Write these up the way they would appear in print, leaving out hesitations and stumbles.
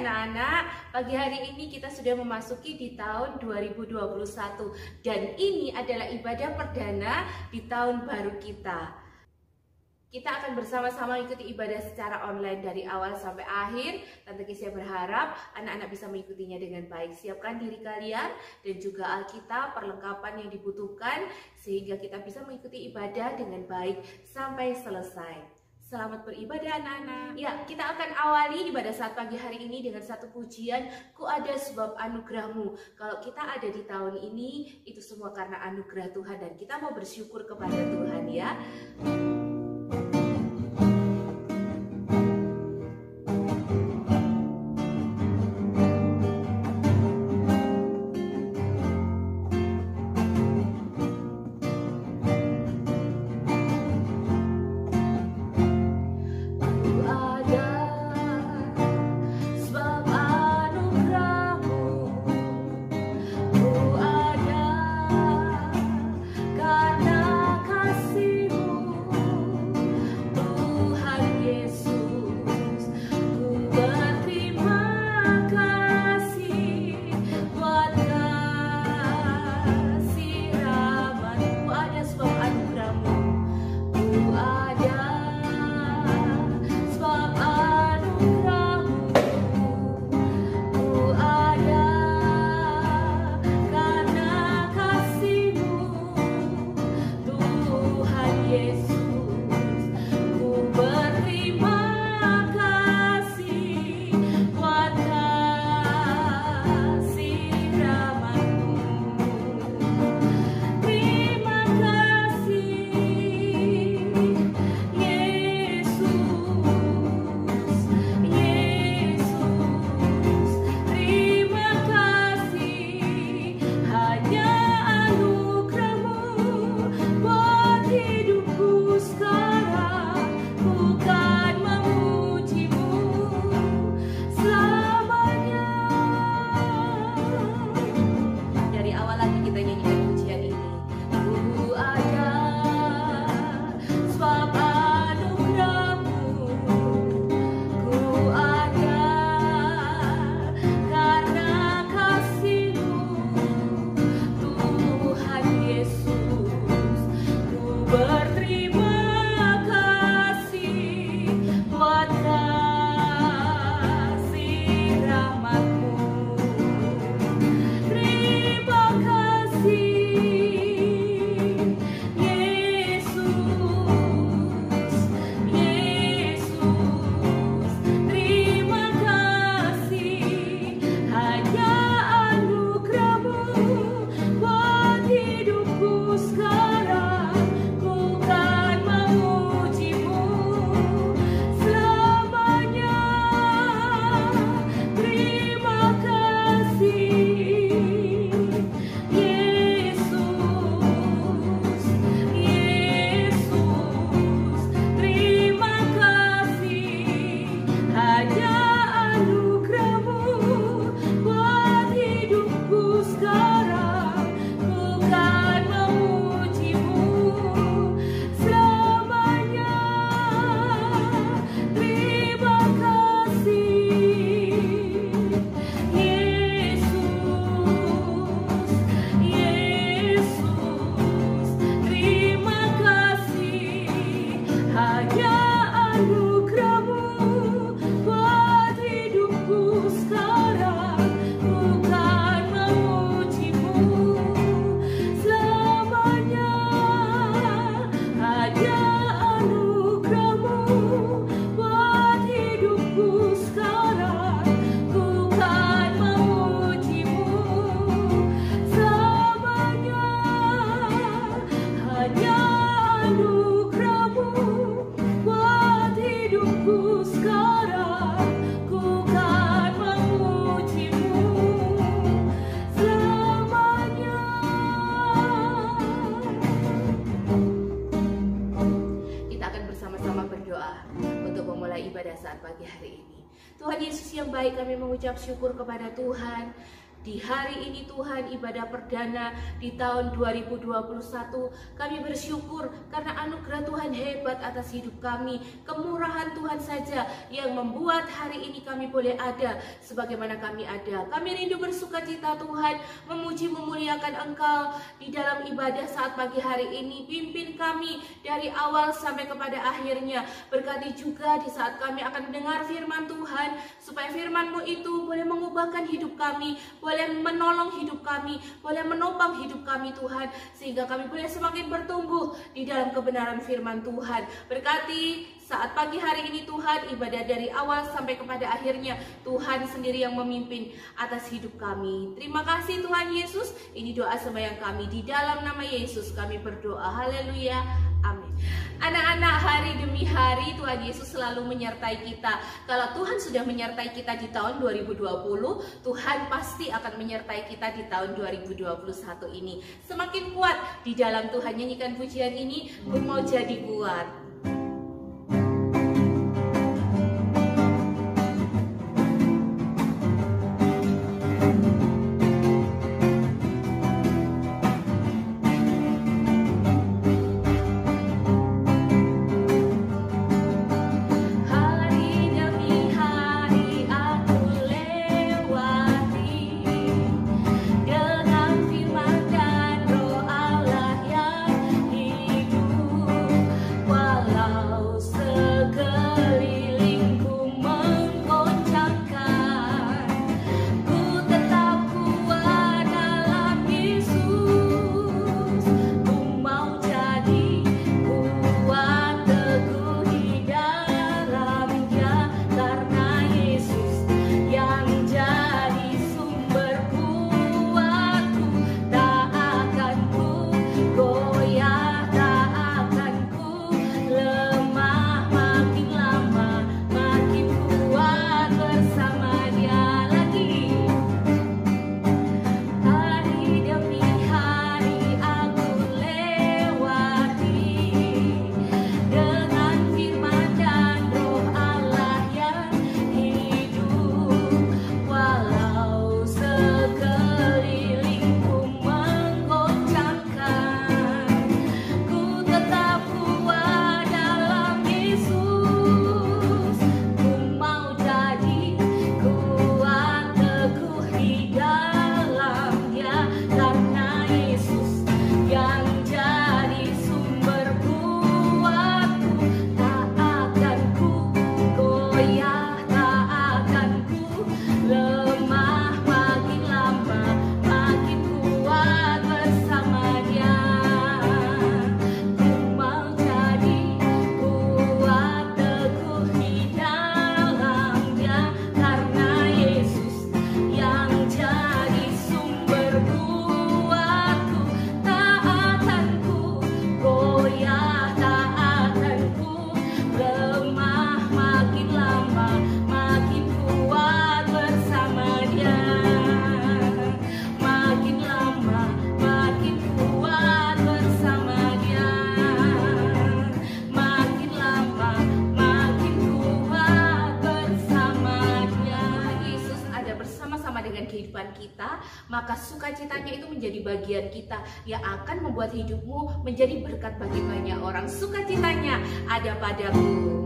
anak-anak, pagi hari ini kita sudah memasuki di tahun 2021 dan ini adalah ibadah perdana di tahun baru kita. Kita akan bersama-sama mengikuti ibadah secara online dari awal sampai akhir. Tante Kesia berharap anak-anak bisa mengikutinya dengan baik. Siapkan diri kalian dan juga Alkitab, perlengkapan yang dibutuhkan sehingga kita bisa mengikuti ibadah dengan baik sampai selesai. Selamat beribadah anak-anak. Ya, kita akan awali ibadah saat pagi hari ini dengan satu pujian, Ku ada sebab anugerahmu. Kalau kita ada di tahun ini, itu semua karena anugerah Tuhan dan kita mau bersyukur kepada Tuhan ya. Tuhan Yesus yang baik, kami mengucap syukur kepada Tuhan Di hari ini Tuhan, ibadah perdana di tahun 2021, kami bersyukur karena anugerah Tuhan hebat atas hidup kami. Kemurahan Tuhan saja yang membuat hari ini kami boleh ada sebagaimana kami ada. Kami rindu bersukacita Tuhan, memuji memuliakan Engkau di dalam ibadah saat pagi hari ini. Pimpin kami dari awal sampai kepada akhirnya. Berkati juga di saat kami akan mendengar firman Tuhan, supaya firman-Mu itu boleh mengubahkan hidup kami, boleh menolong hidup kami, boleh menopang hidup kami Tuhan, sehingga kami boleh semakin bertumbuh di dalam kebenaran firman Tuhan. Berkati saat pagi hari ini Tuhan, ibadah dari awal sampai kepada akhirnya Tuhan sendiri yang memimpin atas hidup kami. Terima kasih Tuhan Yesus. Ini doa sembahyang kami, di dalam nama Yesus kami berdoa. Haleluya, amin. Anak-anak, hari demi hari Tuhan Yesus selalu menyertai kita. Kalau Tuhan sudah menyertai kita di tahun 2020, Tuhan pasti akan menyertai kita di tahun 2021 ini. Semakin kuat di dalam Tuhan. Nyanyikan pujian ini, ku mau jadi kuat. Kehidupan kita, maka sukacitanya itu menjadi bagian kita yang akan membuat hidupmu menjadi berkat bagi banyak orang. Sukacitanya ada padaku.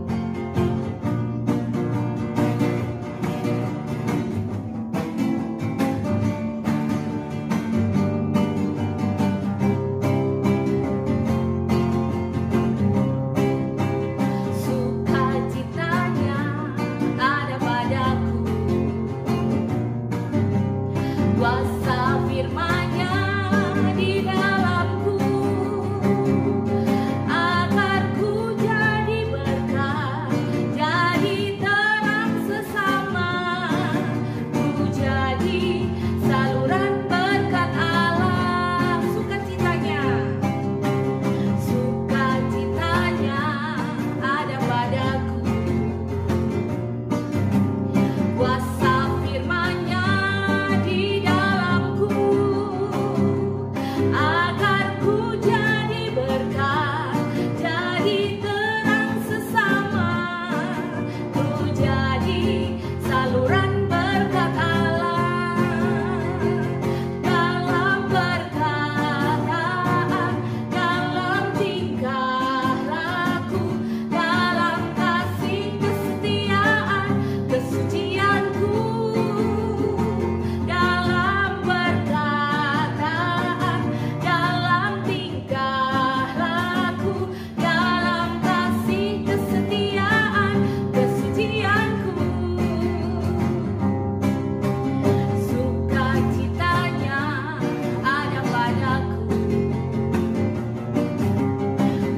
Kuasa firman-Nya di dalamku, agar ku jadi berkat.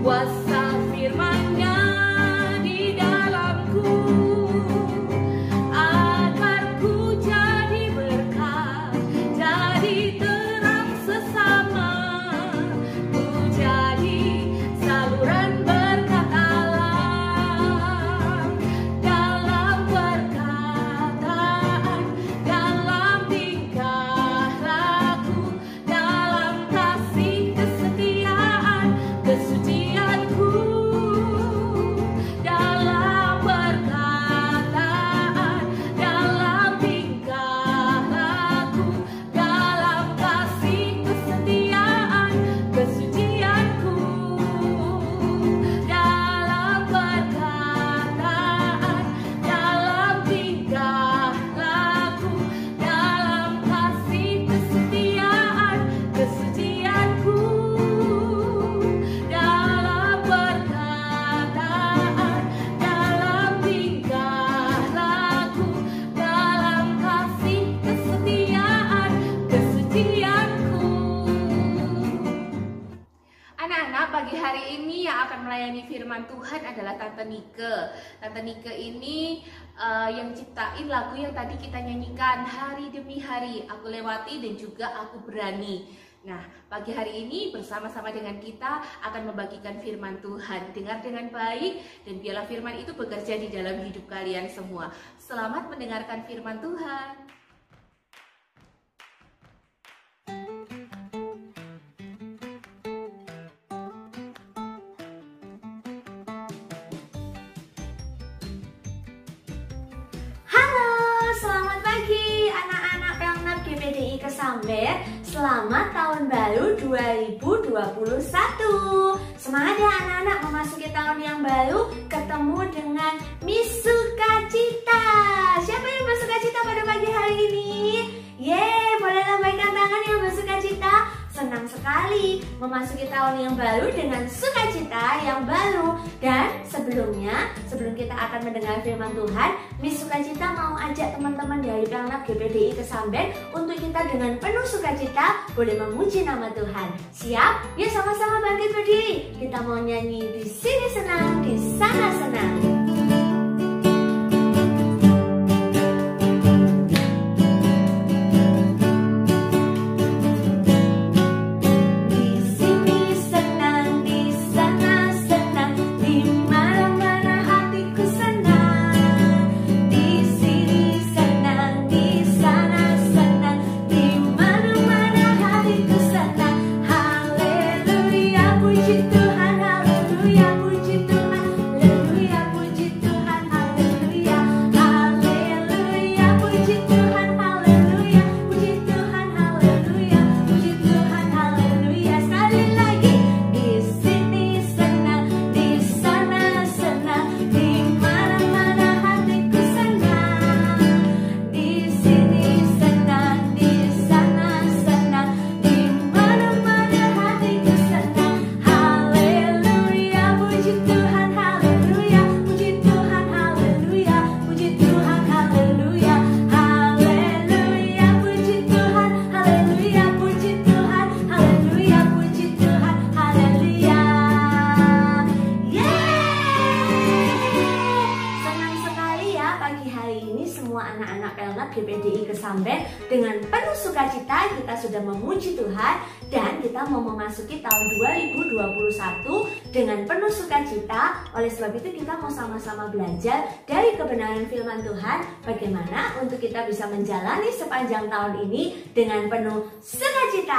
kuasa firman-Nya di dalamku, agar ku jadi berkat, jadi terang sesama, ku jadi saluran berkat Allah, dalam perkataan, dalam tingkah laku, dalam kasih kesetiaan, kesucianku, dalam perkataan, dalam tingkah laku, dalam kasih kesetiaan, kesucianku, dalam perkataan, dalam tingkah laku, dalam kasih kesetiaan, kesucianku, dalam perkataan, dalam tingkah laku, dalam kasih kesetiaan, kesucianku. Anak-anak, pagi hari ini yang akan melayani firman Tuhan adalah Tante Nike. Tante Nike ini yang ciptain lagu yang tadi kita nyanyikan, hari demi hari, aku lewati dan juga aku berani. Nah, pagi hari ini bersama-sama dengan kita akan membagikan firman Tuhan. Dengar dengan baik dan biarlah firman itu bekerja di dalam hidup kalian semua. Selamat mendengarkan firman Tuhan. Halo, selamat pagi anak-anak Pelnap GPDI Kesamben. Selamat tahun baru 2021. Semangat ya anak-anak memasuki tahun yang baru, ketemu dengan Miss Sukacita. Siapa yang bersukacita pada pagi hari ini? Yeay, boleh lambaikan tangan yang bersukacita. Senang sekali memasuki tahun yang baru dengan sukacita yang baru. Dan sebelum kita akan mendengar firman Tuhan, Miss Sukacita mau ajak teman-teman dari Pelnap GPDI Kesamben untuk kita dengan penuh sukacita boleh memuji nama Tuhan. Siap? Yuk sama-sama bangkit berdiri. Kita mau nyanyi di sini senang, di sana senang. GPDI Kesamben dengan penuh sukacita kita sudah memuji Tuhan dan kita mau memasuki tahun 2021 dengan penuh sukacita. Oleh sebab itu kita mau sama-sama belajar dari kebenaran firman Tuhan bagaimana untuk kita bisa menjalani sepanjang tahun ini dengan penuh sukacita.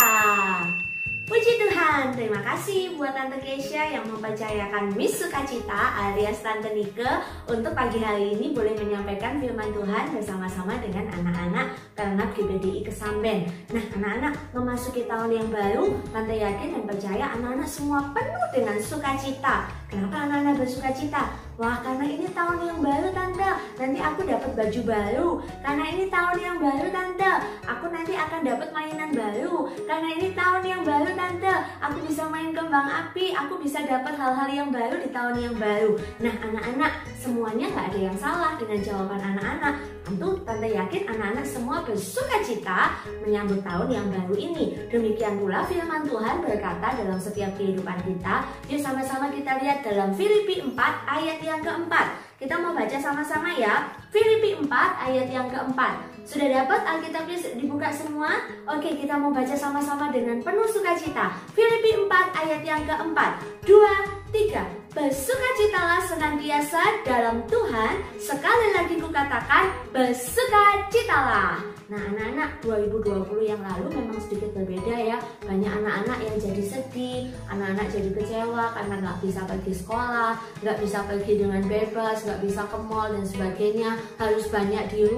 Puji Tuhan, terima kasih buat Tante Keisha yang mempercayakan Miss Sukacita alias Tante Nike untuk pagi hari ini boleh menyampaikan firman Tuhan bersama-sama dengan anak-anak Pelnap GPDI Kesamben. Nah anak-anak memasuki tahun yang baru, Tante yakin dan percaya anak-anak semua penuh dengan sukacita. Kenapa anak-anak bersukacita? Wah karena ini tahun yang baru Tante, nanti aku dapat baju baru. Karena ini tahun yang baru Tante, aku nanti akan dapat mainan baru. Karena ini tahun yang baru Tante, aku bisa main kembang api, aku bisa dapat hal-hal yang baru di tahun yang baru. Nah anak-anak, semuanya nggak ada yang salah dengan jawaban anak-anak. Tentu Tante yakin anak-anak semua bersuka cita menyambut tahun yang baru ini. Demikian pula firman Tuhan berkata dalam setiap kehidupan kita. Yuk sama-sama kita lihat dalam Filipi 4 ayat yang keempat. Kita mau baca sama-sama ya. Filipi 4 ayat yang keempat. Sudah dapat Alkitabnya dibuka semua? Oke, kita mau baca sama-sama dengan penuh sukacita. Filipi 4 ayat yang keempat. 2, 3. Bersukacitalah senantiasa dalam Tuhan. Sekali lagi kukatakan, bersukacitalah. Nah anak-anak, 2020 yang lalu memang sedikit berbeda ya. Banyak anak-anak yang jadi sedih, anak-anak jadi kecewa karena nggak bisa pergi sekolah, nggak bisa pergi dengan bebas, nggak bisa ke mall dan sebagainya. Harus banyak di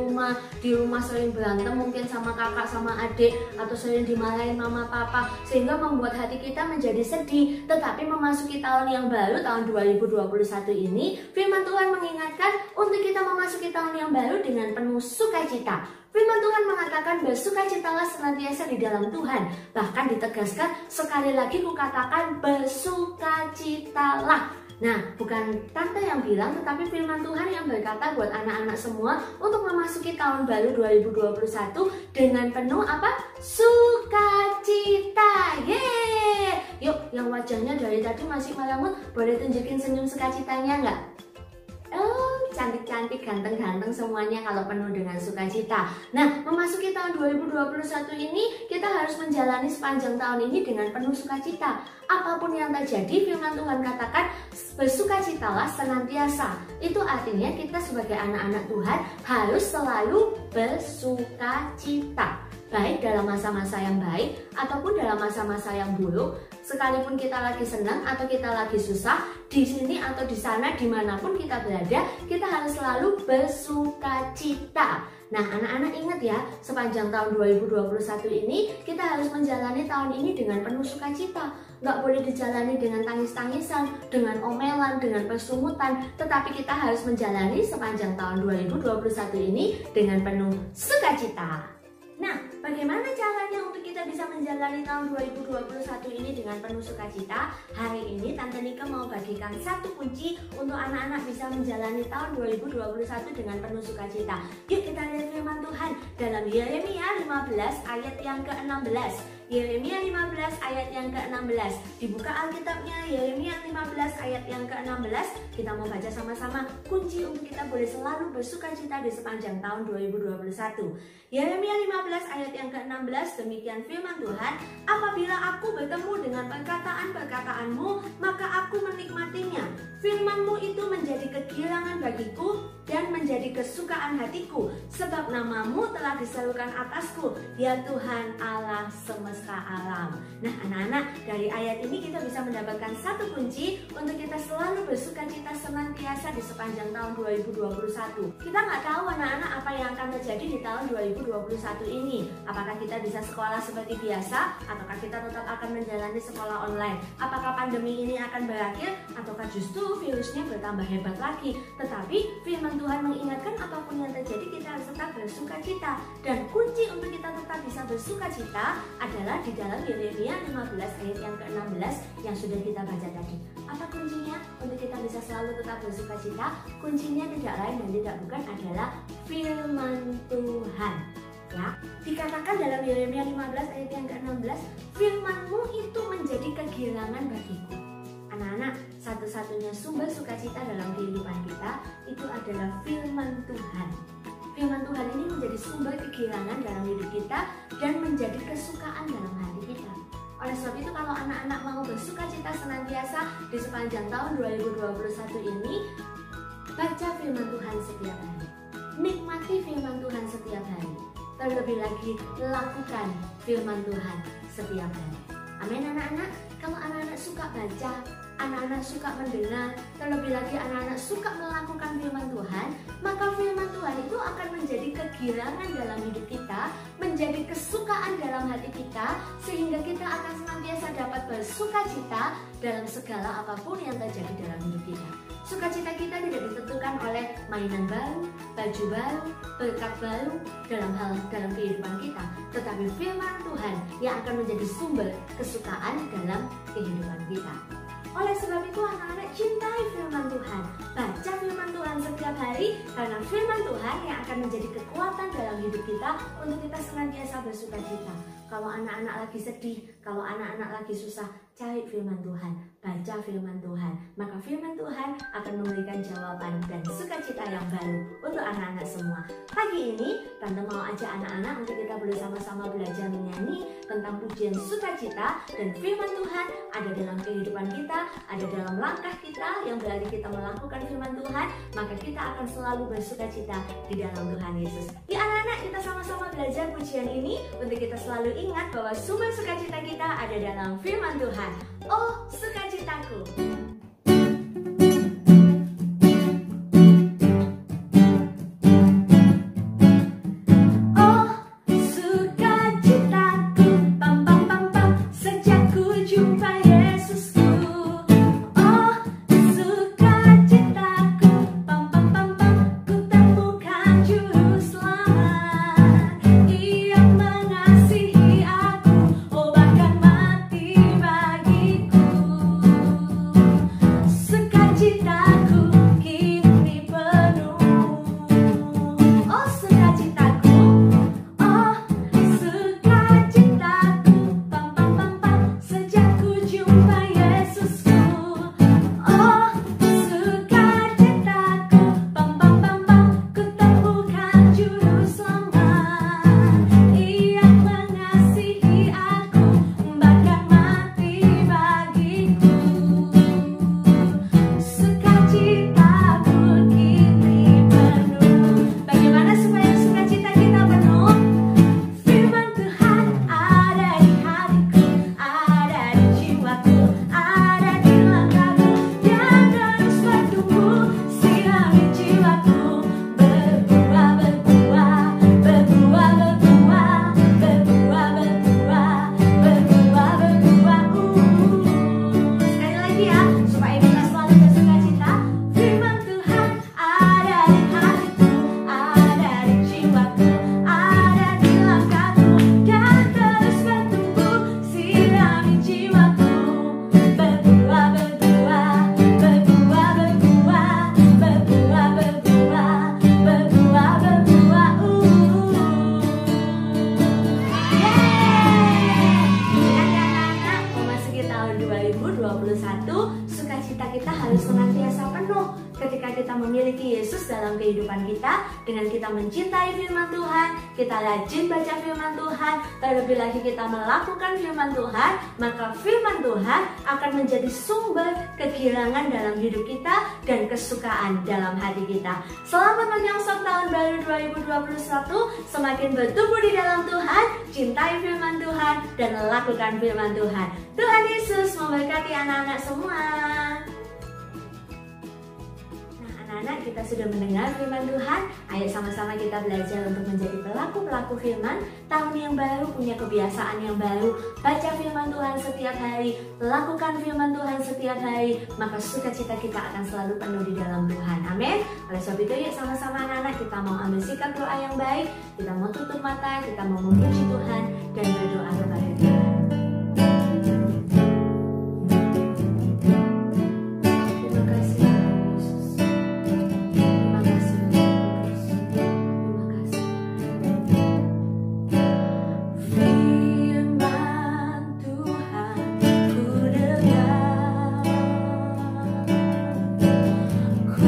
rumah sering berantem mungkin sama kakak sama adik, atau sering dimarahin mama papa, sehingga membuat hati kita menjadi sedih. Tetapi memasuki tahun yang baru, tahun 2021 ini, firman Tuhan mengingatkan untuk kita memasuki tahun yang baru dengan penuh sukacita. Firman Tuhan mengatakan bersukacitalah senantiasa di dalam Tuhan. Bahkan ditegaskan, sekali lagi kukatakan bersukacitalah. Nah, bukan Tante yang bilang, tetapi firman Tuhan yang berkata buat anak-anak semua untuk memasuki tahun baru 2021 dengan penuh apa? Sukacita. Yeay! Yuk, yang wajahnya dari tadi masih melangut, boleh tunjukin senyum sukacitanya nggak? Oh, cantik-cantik, ganteng-ganteng semuanya kalau penuh dengan sukacita. Nah, memasuki tahun 2021 ini, kita harus menjalani sepanjang tahun ini dengan penuh sukacita. Apapun yang terjadi, firman Tuhan katakan, bersukacitalah senantiasa. Itu artinya kita sebagai anak-anak Tuhan harus selalu bersukacita. Baik dalam masa-masa yang baik ataupun dalam masa-masa yang buruk, sekalipun kita lagi senang atau kita lagi susah, di sini atau di sana, dimanapun kita berada, kita harus selalu bersukacita. Nah, anak-anak ingat ya, sepanjang tahun 2021 ini, kita harus menjalani tahun ini dengan penuh sukacita. Nggak boleh dijalani dengan tangis-tangisan, dengan omelan, dengan persungutan, tetapi kita harus menjalani sepanjang tahun 2021 ini dengan penuh sukacita. Nah, bagaimana caranya untuk kita bisa menjalani tahun 2021 ini dengan penuh sukacita? Hari ini Tante Nika mau bagikan satu kunci untuk anak-anak bisa menjalani tahun 2021 dengan penuh sukacita. Yuk kita lihat firman Tuhan dalam Yeremia 15 ayat yang ke-16. Yeremia 15 ayat yang ke-16. Dibuka Alkitabnya, Yeremia 15 ayat yang ke-16. Kita mau baca sama-sama kunci untuk kita boleh selalu bersukacita di sepanjang tahun 2021. Yeremia 15 ayat yang ke-16, demikian firman Tuhan, apabila aku bertemu dengan perkataan-perkataanmu, maka aku menikmatinya. Firman-Mu itu menjadi kegirangan bagiku dan menjadi kesukaan hatiku, sebab nama-Mu telah diserukan atasku, ya Tuhan Allah semesta alam. Nah anak-anak, dari ayat ini kita bisa mendapatkan satu kunci untuk kita selalu bersukacita senantiasa di sepanjang tahun 2021. Kita nggak tahu anak-anak apa yang akan terjadi di tahun 2021 ini. Apakah kita bisa sekolah seperti biasa, ataukah kita tetap akan menjalani sekolah online? Apakah pandemi ini akan berakhir, ataukah justru virusnya bertambah hebat lagi? Tetapi firman Tuhan mengingatkan apapun yang terjadi kita harus tetap bersukacita. Dan kunci untuk kita tetap bisa bersukacita adalah di dalam Yeremia 15 ayat yang ke-16 yang sudah kita baca tadi. Apa kuncinya untuk kita bisa selalu tetap bersukacita? Kuncinya tidak lain dan tidak bukan adalah firman Tuhan. Ya, dikatakan dalam Yeremia 15 ayat yang ke-16, firman-Mu itu menjadi kegirangan bagiku. Anak-anak, satu-satunya sumber sukacita dalam kehidupan kita itu adalah firman Tuhan. Firman Tuhan ini menjadi sumber kegirangan dalam hidup kita dan menjadi kesukaan dalam hati kita. Oleh sebab itu kalau anak-anak mau bersukacita senantiasa di sepanjang tahun 2021 ini, baca firman Tuhan setiap hari. Nikmati firman Tuhan setiap hari. Terlebih lagi lakukan firman Tuhan setiap hari. Amin anak-anak. Kalau anak-anak suka baca, anak-anak suka mendengar, terlebih lagi anak-anak suka melakukan firman Tuhan, maka firman Tuhan itu akan menjadi kegirangan dalam hidup kita, menjadi kesukaan dalam hati kita, sehingga kita akan senantiasa dapat bersukacita dalam segala apapun yang terjadi dalam hidup kita. Sukacita kita tidak ditentukan oleh mainan baru, baju baru, berkat baru dalam kehidupan kita, tetapi firman Tuhan yang akan menjadi sumber kesukaan dalam kehidupan kita. Oleh sebab itu anak-anak cintai firman Tuhan. Baca firman Tuhan setiap hari, karena firman Tuhan yang akan menjadi kekuatan dalam hidup kita untuk kita senantiasa bersukacita. Kalau anak-anak lagi sedih, kalau anak-anak lagi susah, cari firman Tuhan, baca firman Tuhan. Maka firman Tuhan akan memberikan jawaban dan sukacita yang baru untuk anak-anak semua. Pagi ini, Tante mau ajak anak-anak untuk kita bersama-sama belajar menyanyi tentang pujian sukacita. Dan firman Tuhan ada dalam kehidupan kita, ada dalam langkah kita, yang berarti kita melakukan firman Tuhan, maka kita akan selalu bersukacita di dalam Tuhan Yesus. Ya anak-anak, kita sama-sama belajar pujian ini untuk kita selalu ingat bahwa sumber sukacita kita ada dalam firman Tuhan. Oh, sukacitaku. Sukacita kita harus senantiasa penuh ketika kita memiliki Yesus dalam kehidupan kita. Dengan kita mencintai firman Tuhan, kita rajin baca firman Tuhan, terlebih lagi kita melakukan firman Tuhan, maka firman Tuhan akan menjadi sumber kegirangan dalam hidup kita dan kesukaan dalam hati kita. Selamat menyongsong tahun baru 2021, semakin bertumbuh di dalam Tuhan, cintai firman Tuhan, dan lakukan firman Tuhan. Tuhan Yesus memberkati anak-anak semua. Anak-anak, kita sudah mendengar firman Tuhan. Ayo sama-sama kita belajar untuk menjadi pelaku-pelaku firman. Tahun yang baru punya kebiasaan yang baru. Baca firman Tuhan setiap hari, lakukan firman Tuhan setiap hari, maka sukacita kita akan selalu penuh di dalam Tuhan. Amin. Oleh sebab itu, yuk sama-sama anak-anak kita mau ambil sikap doa yang baik. Kita mau tutup mata, kita mau memuji Tuhan dan berdoa kepada Tuhan. Ku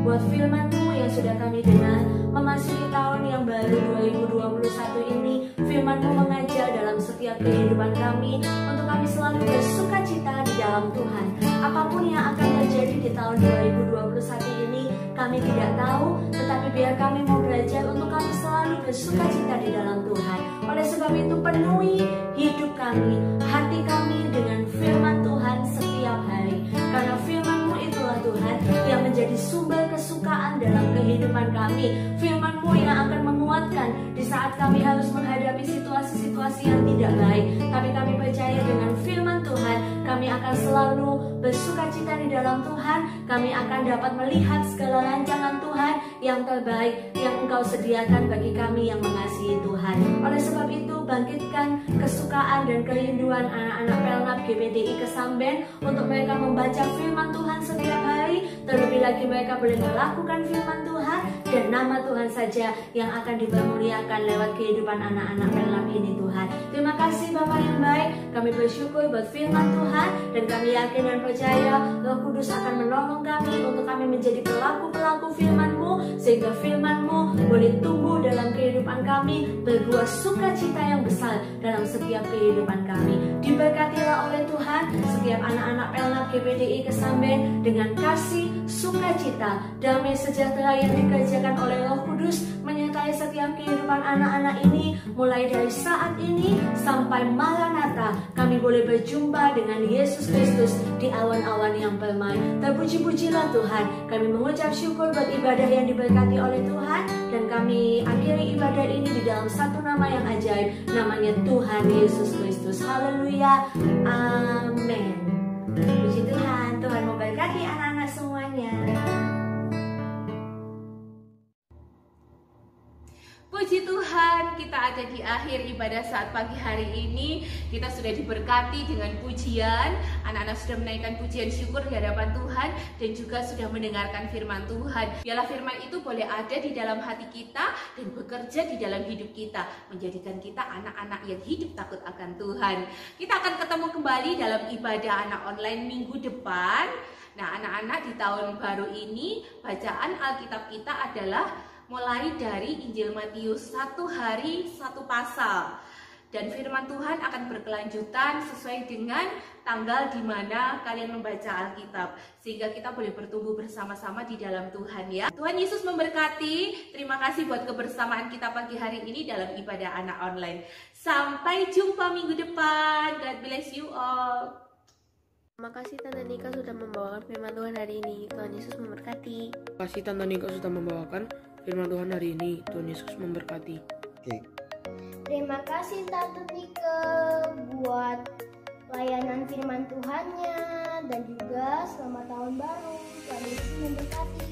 buat firman-Mu yang sudah kami dengar. Memasuki tahun yang baru 2021 ini, firman-Mu mengajar dalam setiap kehidupan kami untuk kami selalu bersukacita di dalam Tuhan. Apapun yang akan terjadi di tahun 2021 ini, kami tidak tahu, tetapi biar kami mau belajar untuk kami selalu bersukacita di dalam Tuhan. Oleh sebab itu, penuhi hidup kami, hati kami dengan firman Tuhan setiap hari. Karena firman-Mu itulah Tuhan yang menjadi sumber kesukaan dalam kehidupan kami. Firman-Mu yang akan menguatkan di saat kami harus menghadapi situasi-situasi yang tidak baik. Tapi kami percaya dengan firman Tuhan, kami akan selalu bersukacita di dalam Tuhan. Kami akan dapat melihat segala rancangan Tuhan yang terbaik yang Engkau sediakan bagi kami yang mengasihi Tuhan. Oleh sebab itu, bangkitkan kesukaan dan kerinduan anak-anak Pelnap GPDI Kesamben untuk mereka membaca firman Tuhan setiap hari. Terlebih lagi mereka boleh melakukan firman Tuhan, dan nama Tuhan saja yang akan dipermuliakan lewat kehidupan anak-anak Pelnap ini Tuhan. Terima kasih Bapak yang baik. Kami bersyukur buat firman Tuhan, dan kami yakin dan percaya Roh Kudus akan menolong kami untuk kami menjadi pelaku-pelaku firman-Mu, sehingga firman-Mu boleh tumbuh dalam kehidupan kami, berbuah sukacita yang besar dalam setiap kehidupan kami. Diberkatilah oleh Tuhan setiap anak-anak Pelnap GPDI Kesamben dengan kasih, sukacita, damai sejahtera yang dikerjakan oleh Roh Kudus menyertai setiap kehidupan anak-anak ini, mulai dari saat ini sampai Maranatha. Kami boleh berjumpa dengan Yesus Kristus di awan-awan yang permai. Terpuji-pujilah Tuhan. Kami mengucap syukur buat ibadah yang diberkati oleh Tuhan, dan kami akhiri ibadah ini di dalam satu nama yang ajaib, namanya Tuhan Yesus Kristus. Haleluya, amin. Puji Tuhan. Tuhan memberkati anak-anak semuanya. Puji Tuhan, kita ada di akhir ibadah saat pagi hari ini. Kita sudah diberkati dengan pujian. Anak-anak sudah menaikkan pujian syukur di hadapan Tuhan, dan juga sudah mendengarkan firman Tuhan. Biarlah firman itu boleh ada di dalam hati kita dan bekerja di dalam hidup kita, menjadikan kita anak-anak yang hidup takut akan Tuhan. Kita akan ketemu kembali dalam ibadah anak online minggu depan. Nah, anak-anak, di tahun baru ini bacaan Alkitab kita adalah mulai dari Injil Matius, 1 hari 1 pasal. Dan firman Tuhan akan berkelanjutan sesuai dengan tanggal di mana kalian membaca Alkitab, sehingga kita boleh bertumbuh bersama-sama di dalam Tuhan ya. Tuhan Yesus memberkati. Terima kasih buat kebersamaan kita pagi hari ini dalam ibadah anak online. Sampai jumpa minggu depan. God bless you all. Terima kasih Tante Nika sudah membawakan firman Tuhan hari ini. Tuhan Yesus memberkati. Terima kasih Tante Nika sudah membawakan firman Tuhan hari ini. Tuhan Yesus memberkati. Oke. Terima kasih Tante Nika buat layanan firman Tuhannya, dan juga selamat tahun baru. Tuhan Yesus memberkati.